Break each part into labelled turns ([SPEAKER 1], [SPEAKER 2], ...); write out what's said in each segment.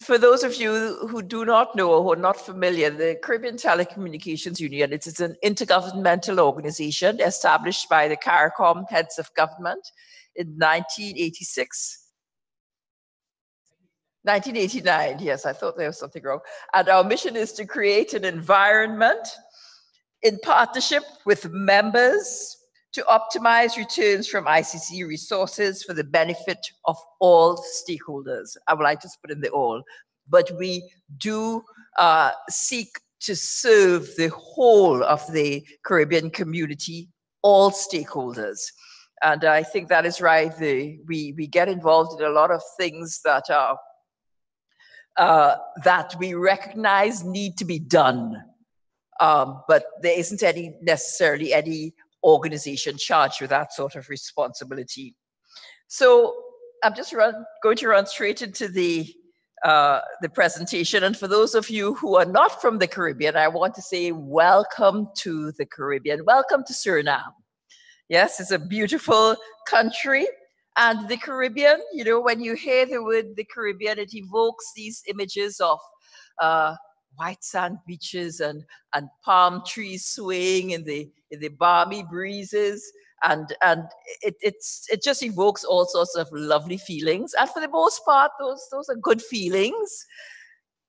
[SPEAKER 1] For those of you who do not know or who are not familiar, the Caribbean Telecommunications Union, it's an intergovernmental organization established by the CARICOM heads of government in 1986. 1989, yes, I thought there was something wrong. And our mission is to create an environment in partnership with members to optimize returns from ICC resources for the benefit of all stakeholders. I would like to put in the all, but we do seek to serve the whole of the Caribbean community, all stakeholders. And I think that is right. We get involved in a lot of things that are that we recognize need to be done. But there isn't necessarily any organization charged with that sort of responsibility. So I'm just going to run straight into the presentation. And for those of you who are not from the Caribbean, I want to say welcome to the Caribbean. Welcome to Suriname. Yes, it's a beautiful country. And the Caribbean, you know, when you hear the word the Caribbean, it evokes these images of white sand beaches and palm trees swaying in the balmy breezes, and it just evokes all sorts of lovely feelings. And for the most part, those are good feelings.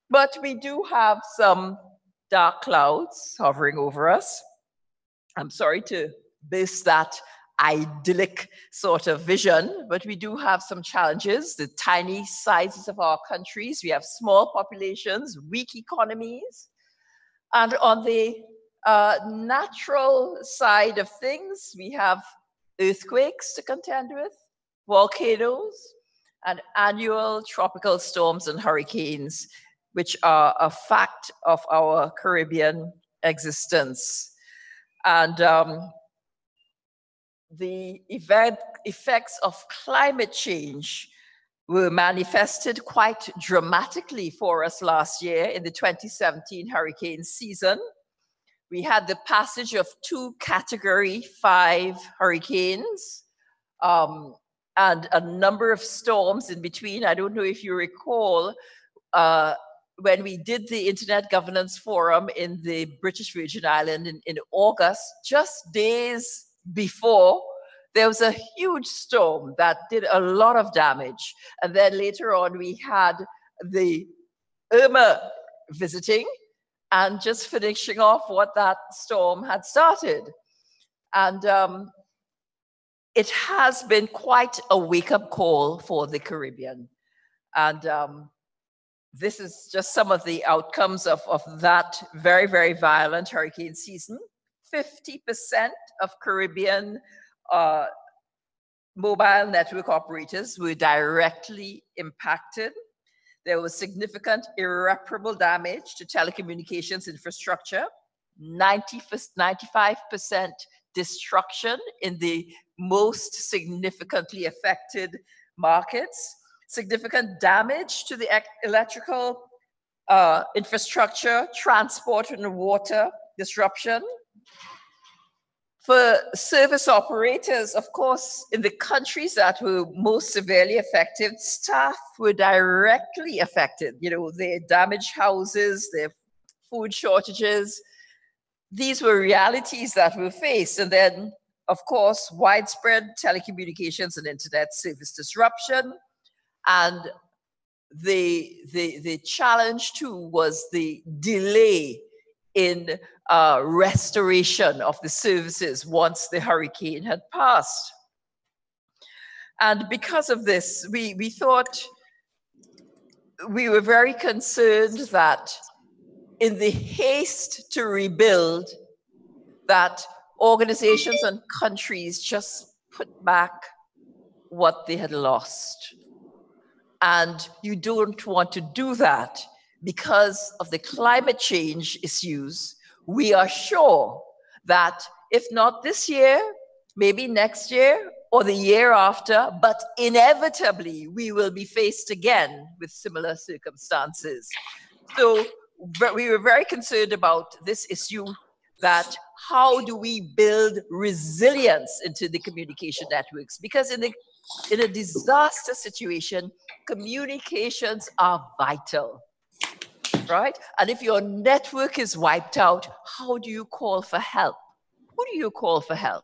[SPEAKER 1] But we do have some dark clouds hovering over us. I'm sorry to burst that idyllic sort of vision, but we do have some challenges. The tiny sizes of our countries, we have small populations, weak economies, and on the natural side of things, we have earthquakes to contend with, volcanoes, and annual tropical storms and hurricanes, which are a fact of our Caribbean existence. And the effects of climate change were manifested quite dramatically for us last year in the 2017 hurricane season. We had the passage of 2 Category 5 hurricanes and a number of storms in between. I don't know if you recall when we did the Internet Governance Forum in the British Virgin Islands in August, just days before, there was a huge storm that did a lot of damage. And then later on, we had the Irma visiting and just finishing off what that storm had started. And it has been quite a wake-up call for the Caribbean. And this is just some of the outcomes of that very, very violent hurricane season. 50% of Caribbean mobile network operators were directly impacted. There was significant irreparable damage to telecommunications infrastructure, 95% destruction in the most significantly affected markets, significant damage to the electrical infrastructure, transport and water disruption. For service operators, of course, in the countries that were most severely affected, staff were directly affected. You know, their damaged houses, their food shortages. These were realities that were faced. And then, of course, widespread telecommunications and internet service disruption. And the challenge, too, was the delay in restoration of the services once the hurricane had passed. And because of this, we thought, we were very concerned that in the haste to rebuild, that organizations and countries just put back what they had lost. And you don't want to do that because of the climate change issues. We are sure that if not this year, maybe next year or the year after, but inevitably we will be faced again with similar circumstances. So we were very concerned about this issue, that how do we build resilience into the communication networks? Because in the in a disaster situation, communications are vital, right? And if your network is wiped out, how do you call for help? Who do you call for help?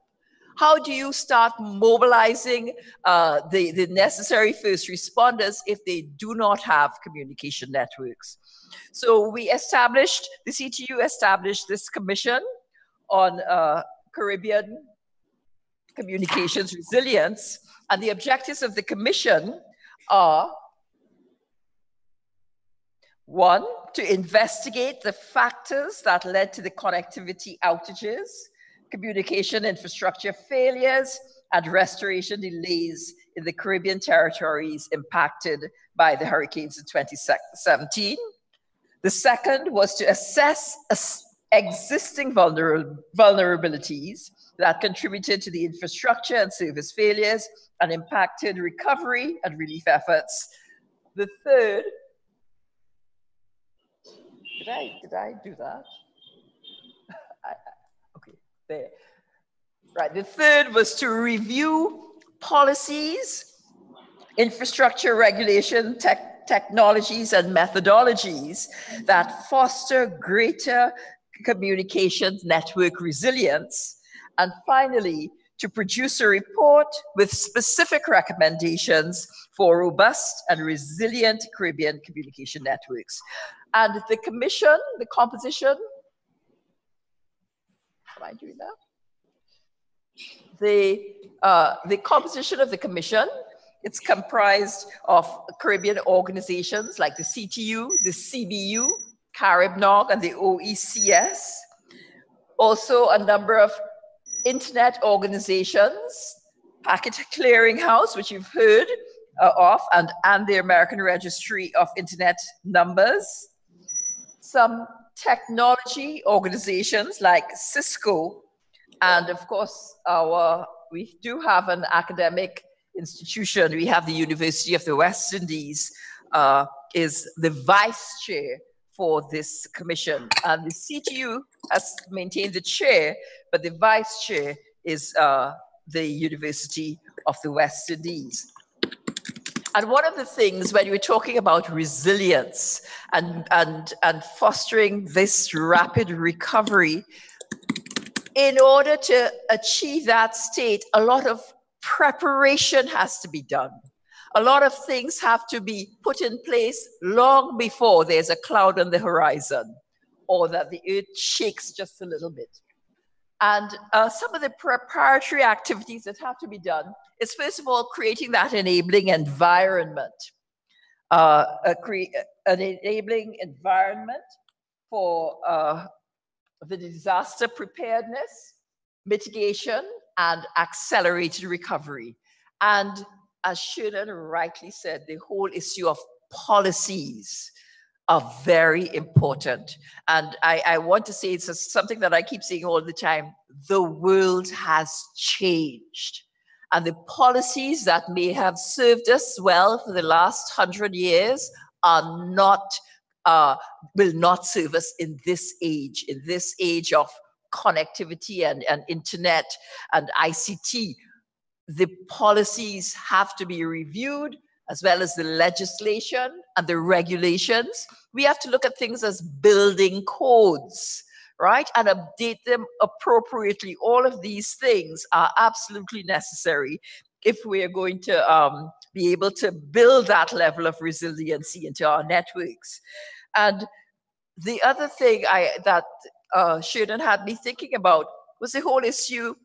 [SPEAKER 1] How do you start mobilizing the necessary first responders if they do not have communication networks? So we established, the CTU established this commission on Caribbean communications resilience, and the objectives of the commission are: one, to investigate the factors that led to the connectivity outages, communication infrastructure failures, and restoration delays in the Caribbean territories impacted by the hurricanes in 2017. The second was to assess existing vulnerabilities that contributed to the infrastructure and service failures and impacted recovery and relief efforts. The third, did I do that? Okay, there. Right, the third was to review policies, infrastructure regulation, technologies and methodologies that foster greater communications network resilience. And finally, to produce a report with specific recommendations for robust and resilient Caribbean communication networks. And the commission, the composition, am I doing that? The composition of the commission, it's comprised of Caribbean organizations like the CTU, the CBU, CaribNOG, and the OECS. Also a number of internet organizations, Packet Clearinghouse, which you've heard of, and the American Registry of Internet Numbers. Some technology organizations like Cisco, and of course, we do have an academic institution. We have the University of the West Indies, is the vice chair for this commission. And the CTU has maintained the chair, but the vice chair is the University of the West Indies. And one of the things when you're talking about resilience and fostering this rapid recovery, in order to achieve that state, a lot of preparation has to be done. A lot of things have to be put in place long before there's a cloud on the horizon or that the earth shakes just a little bit. And some of the preparatory activities that have to be done is, first of all, creating that enabling environment. An enabling environment for the disaster preparedness, mitigation, and accelerated recovery. And as Sherman rightly said, the whole issue of policies are very important. And I want to say, it's something that I keep saying all the time, the world has changed. And the policies that may have served us well for the last 100 years are not, will not serve us in this age of connectivity and internet and ICT. The policies have to be reviewed, as well as the legislation and the regulations. We have to look at things as building codes, right? And update them appropriately. All of these things are absolutely necessary if we are going to be able to build that level of resiliency into our networks. And the other thing that Sheridan had me thinking about was the whole issue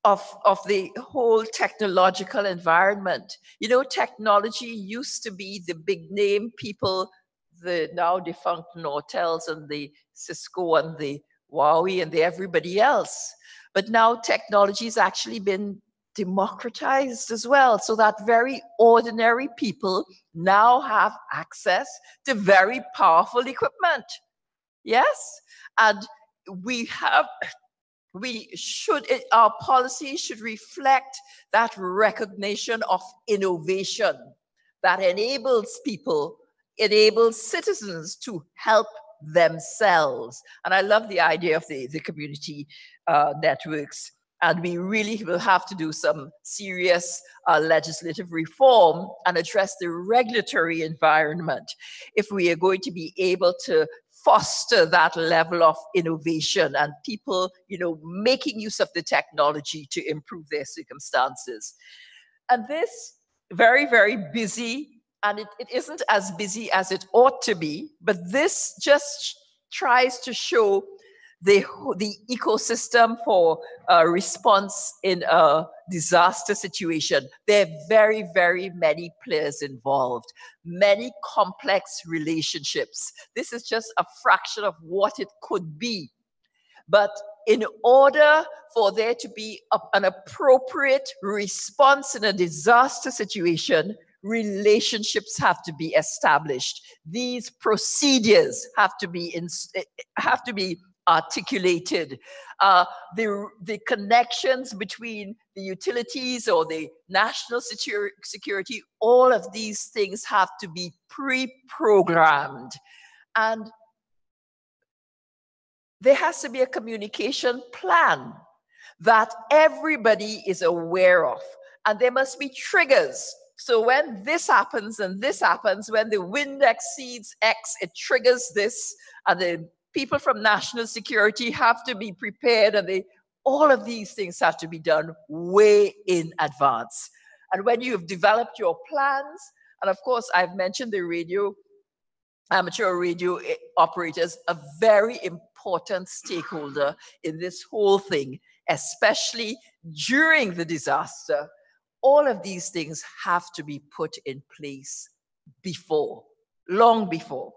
[SPEAKER 1] of the whole technological environment. You know, technology used to be the big name people, the now defunct Nortels and the Cisco and the Huawei and the everybody else. But now technology has actually been democratized as well, so that very ordinary people now have access to very powerful equipment. Yes? And our policy should reflect that recognition of innovation that enables people, enables citizens to help themselves. And I love the idea of the community networks. And we really will have to do some serious legislative reform and address the regulatory environment if we are going to be able to foster that level of innovation and people, making use of the technology to improve their circumstances. And this very, very busy, and it isn't as busy as it ought to be, but this just tries to show the ecosystem for response in a disaster situation. There are very, very many players involved, many complex relationships. This is just a fraction of what it could be. But in order for there to be an appropriate response in a disaster situation, relationships have to be established. These procedures have to be articulated. The connections between the utilities or the national security, all of these things have to be pre-programmed. And there has to be a communication plan that everybody is aware of. And there must be triggers. So when this happens and this happens, when the wind exceeds X, it triggers this, and the people from national security have to be prepared, and all of these things have to be done way in advance. And when you've developed your plans, and of course, I've mentioned the amateur radio operators, a very important stakeholder in this whole thing, especially during the disaster. All of these things have to be put in place before, long before.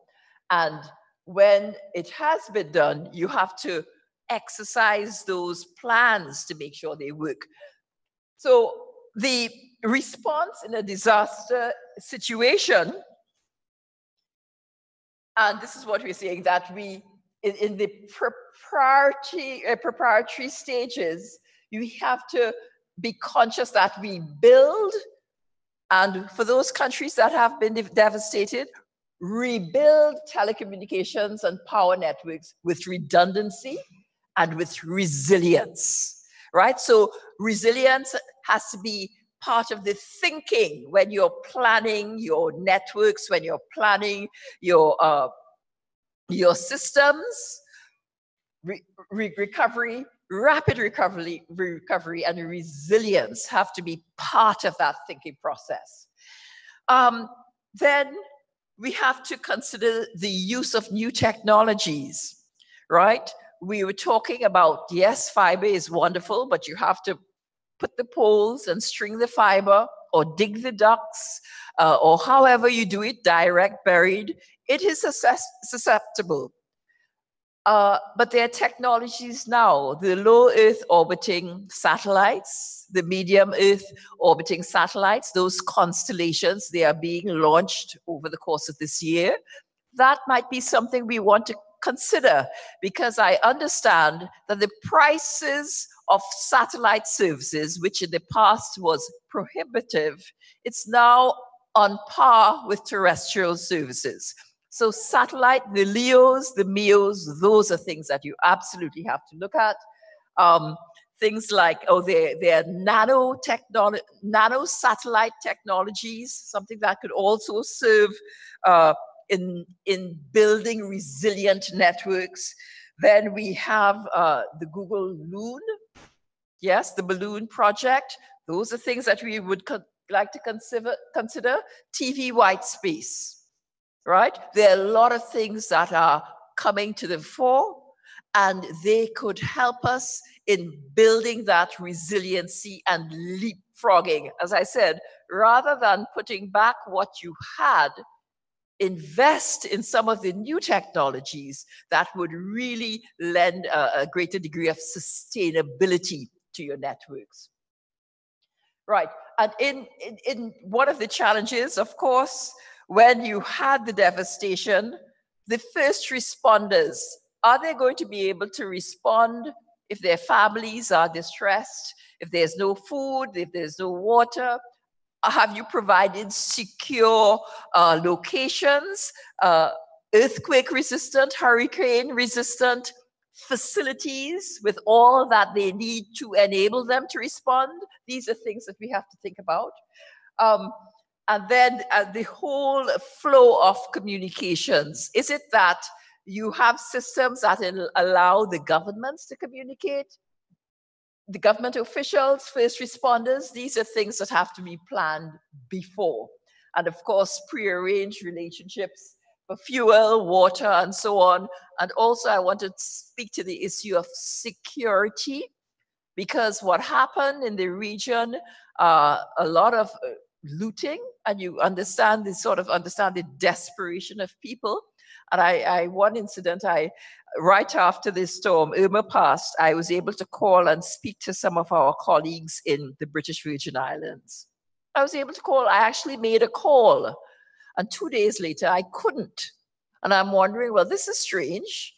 [SPEAKER 1] And when it has been done, you have to exercise those plans to make sure they work. So the response in a disaster situation, and this is what we're saying, that we, in the preparatory stages, you have to be conscious that we build, and for those countries that have been devastated, rebuild telecommunications and power networks with redundancy and with resilience, right? So resilience has to be part of the thinking when you're planning your networks, when you're planning your systems. Recovery, rapid recovery and resilience have to be part of that thinking process. Then we have to consider the use of new technologies, right? We were talking about, yes, fiber is wonderful, but you have to put the poles and string the fiber or dig the ducts or however you do it, direct, buried. It is susceptible. But there are technologies now, the low Earth orbiting satellites, the medium Earth orbiting satellites, those constellations, they are being launched over the course of this year. That might be something we want to consider, because I understand that the prices of satellite services, which in the past was prohibitive, it's now on par with terrestrial services. So satellite, the LEOs, the MEOs, those are things that you absolutely have to look at. Things like, they're nano satellite technologies, something that could also serve in building resilient networks. Then we have the Google Loon, yes, the Balloon project. Those are things that we would like to consider. TV white space. Right? There are a lot of things that are coming to the fore, and they could help us in building that resiliency and leapfrogging. As I said, rather than putting back what you had, invest in some of the new technologies that would really lend a greater degree of sustainability to your networks. Right, and in one of the challenges, of course, when you had the devastation, the first responders, are they going to be able to respond if their families are distressed, if there's no food, if there's no water? Have you provided secure locations, earthquake resistant, hurricane resistant, facilities with all that they need to enable them to respond. These are things that we have to think about. And then the whole flow of communications. Is it that you have systems that allow the governments to communicate? The government officials, first responders, these are things that have to be planned before. And of course, prearranged relationships for fuel, water, and so on. And also, I want to speak to the issue of security, because what happened in the region, a lot of looting, and you understand the desperation of people. And one incident, right after this storm, Irma passed, I was able to call and speak to some of our colleagues in the British Virgin Islands. I was able to call, I actually made a call, and 2 days later, I couldn't. And I'm wondering, well, this is strange,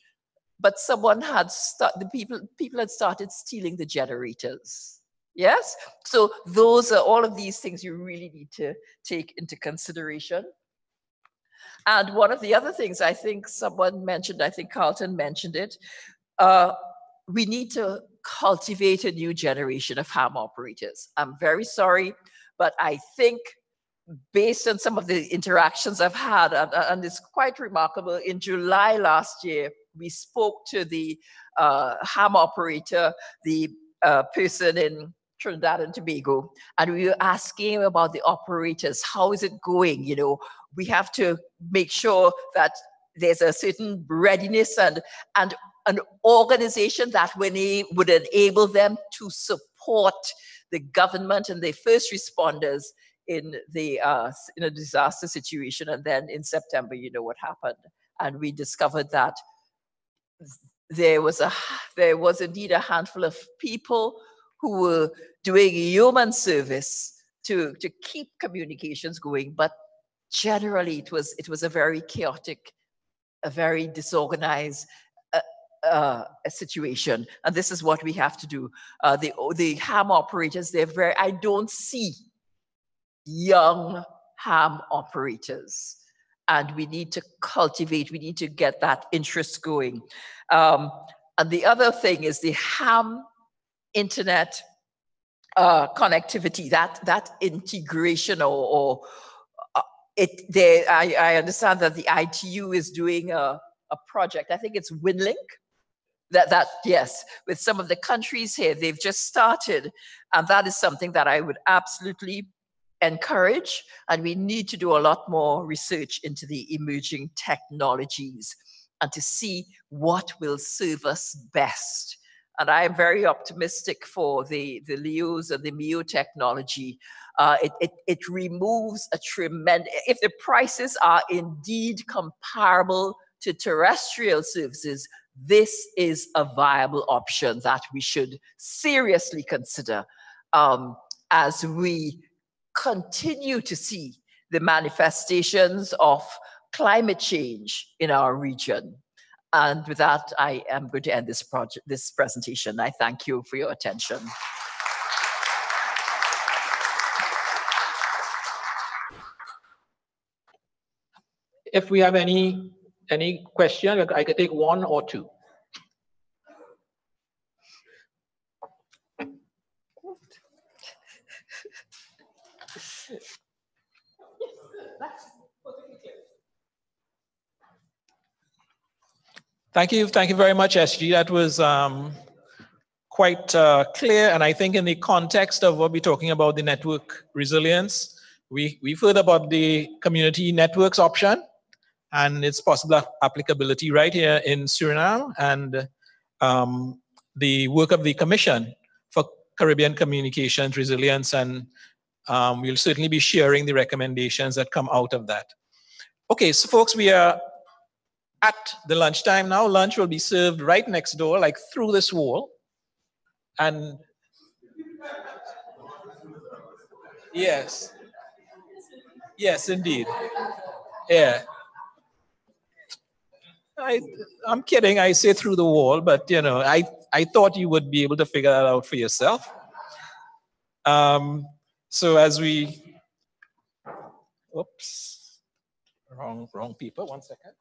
[SPEAKER 1] but someone had people had started stealing the generators. Yes? So those are all of these things you really need to take into consideration. And one of the other things I think someone mentioned, I think Carlton mentioned it, we need to cultivate a new generation of ham operators. I'm very sorry, but I think based on some of the interactions I've had, and it's quite remarkable, in July last year, we spoke to the ham operator, the person in Trinidad and Tobago, and we were asking him about the operators. How is it going? You know, we have to make sure that there's a certain readiness and an organization that would enable them to support the government and the first responders in a disaster situation. And then in September, you know what happened, and we discovered that there was indeed a handful of people who were doing human service to keep communications going, but generally it was a very chaotic, a very disorganized a situation, and this is what we have to do. The ham operators, I don't see young ham operators, and we need to cultivate, we need to get that interest going. And the other thing is the ham internet connectivity, that integration, I understand that the ITU is doing a project, I think it's WinLink, yes, with some of the countries here, they've just started, and that is something that I would absolutely encourage, and we need to do a lot more research into the emerging technologies and to see what will serve us best. And I am very optimistic for the LEOs and the MEO technology. It removes a tremendous, if the prices are indeed comparable to terrestrial services, this is a viable option that we should seriously consider as we continue to see the manifestations of climate change in our region. And with that, I am going to end this presentation. I thank you for your attention.
[SPEAKER 2] If we have any question, I could take one or two. Thank you very much, SG. That was quite clear, and I think in the context of what we're talking about, the network resilience, we've heard about the community networks option and its possible applicability right here in Suriname, and the work of the Commission for Caribbean Communications Resilience, and we'll certainly be sharing the recommendations that come out of that. Okay, so folks, we are at the lunchtime now. Lunch will be served right next door, like through this wall. And yes, indeed. Yeah. I'm kidding, I say through the wall, but you know, I thought you would be able to figure that out for yourself. So as we, oops, wrong people, 1 second.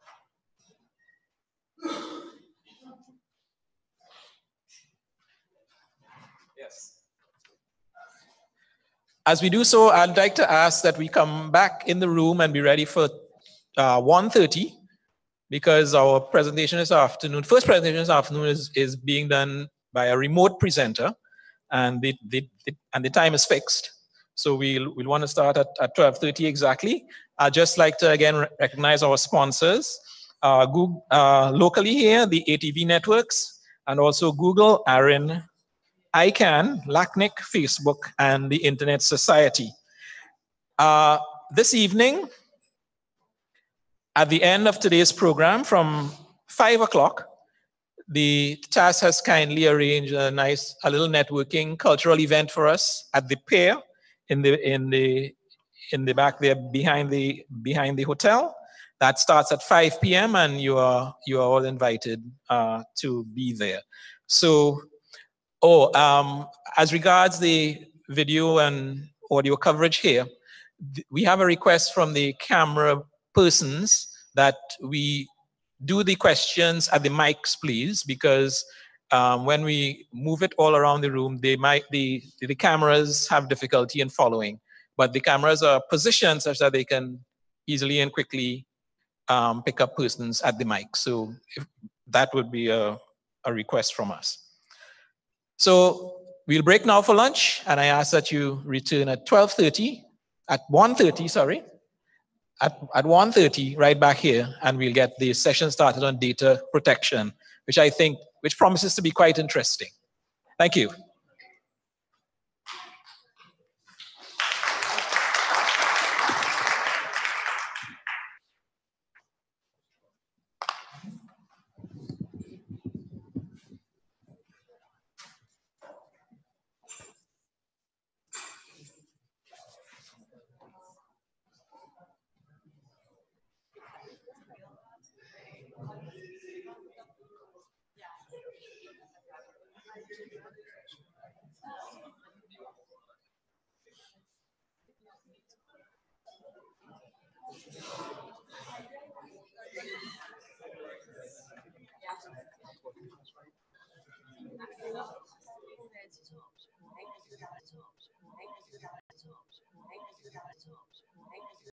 [SPEAKER 2] Yes. As we do so, I'd like to ask that we come back in the room and be ready for 1:30, because our presentation this afternoon, first presentation this afternoon is being done by a remote presenter, and the time is fixed. So we'll want to start at 12:30 exactly. I'd just like to again recognize our sponsors. Google, locally here, the ATV networks, and also Google, ARIN, ICANN, LACNIC, Facebook, and the Internet Society. This evening, at the end of today's program from 5 o'clock, the TAS has kindly arranged a little networking cultural event for us at the pier in the back there behind the hotel. That starts at 5 p.m. and you are all invited to be there. So, as regards the video and audio coverage here, we have a request from the camera persons that we do the questions at the mics, please, because when we move it all around the room, the cameras have difficulty in following, but the cameras are positioned such that they can easily and quickly pick up persons at the mic. So that would be a request from us. So we'll break now for lunch, and I ask that you return at 1:30, sorry. At 1:30, right back here, and we'll get the session started on data protection, which promises to be quite interesting. Thank you.